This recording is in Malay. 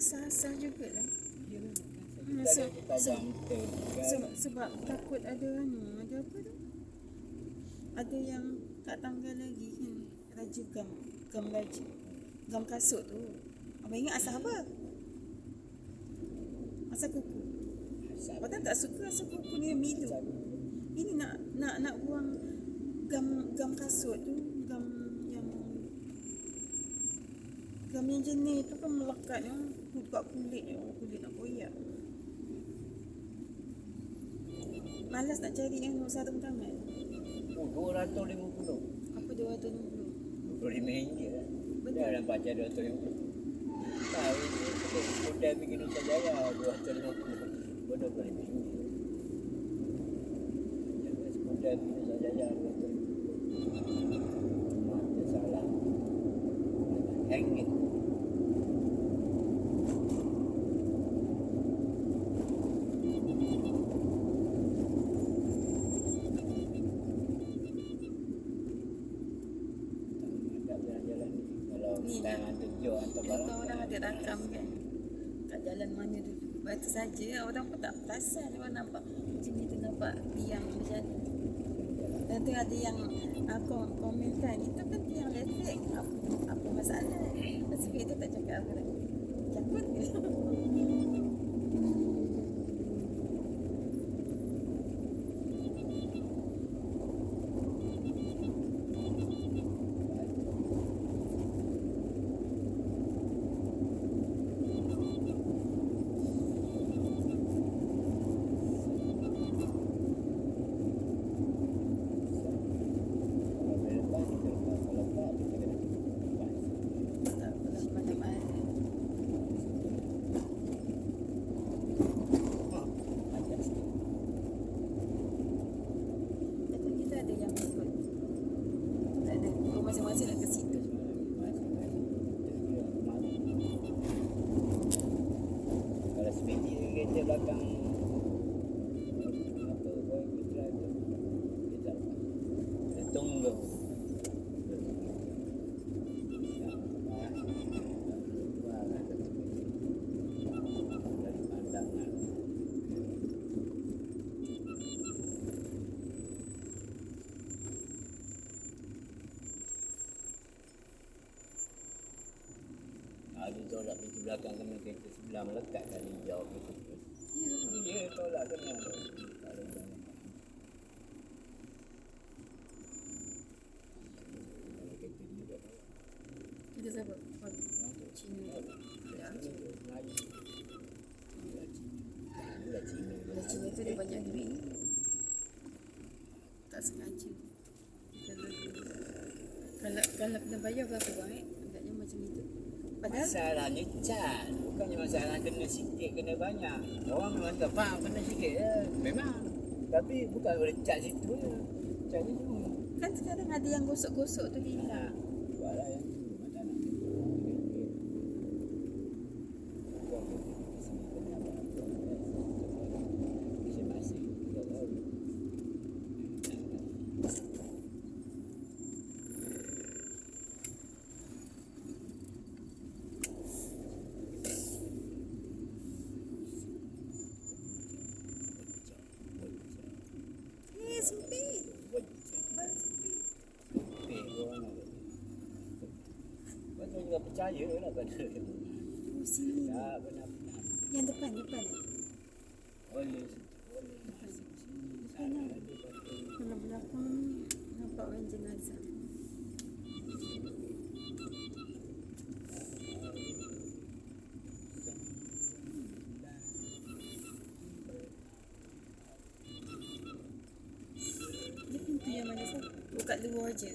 asal-asal jugalah. Kita ada tajam Sebab takut ada ada apa tu? Ada yang tak tanggal lagi kan. Raja gam raja. Gam kasut tu. Abang ingat asal apa? Asal kuku. Abang tak suka asal kuku ni milu. Ini nak buang gam kasut tu, gam yang jenis tu kan melekat yang buka kulit nak koyak. Malas nak cari yang sarung tangan. $250. Apa 250? RM25 lah. Betul. Dalam baca $250. Tahu itu sudah bikin Nusajaya $250. Bodoh RM25. Sudah bikin Nusajaya $250. Mata salah. Hangit. Tangan tunjuk atau barang. Kalau orang ada rakam kan kat jalan mana tu. Batu saja orang pun tak perasan. Orang nampak macam ni tu, nampak tiang macam tu. Dan tu ada yang komen kan, itu kan tiang lepek, apa masalah. Lepas tu tak cakap apa lagi. Cakap ke? Masing-masing nak ke situ. Kalau sepedi kereta belakang apa boy kita ada. Kita tunggu. Ada tolak pintu belakang kena kereta sebelah melekat kali jauh gitu. Ya. Dia tolak kena. Kita siapa? Cina. Bila Cina tu dia banyak duit. Tak sengaja. Kalau kena bayar berapa bang? Agaknya macam itu. Padahal Masalahnya cat. Bukannya masalah kena sikit, kena banyak. Orang memang tak faham kena sikit je. Memang. Tapi bukan boleh cat situ je. Cat ni semua. kan sekarang ada yang gosok-gosok tu hilang. Buatlah yang tu. Macam nak masing-masing. Kita tahu. Sempit. Bang sempit. Betul juga percaya lah pada Oh sini. tak benar-benar. Yang depan. Boleh Depan lah. Kalau belakang ni nampak orang jenazah. Dia pintu yang mana sah? Buka luar je.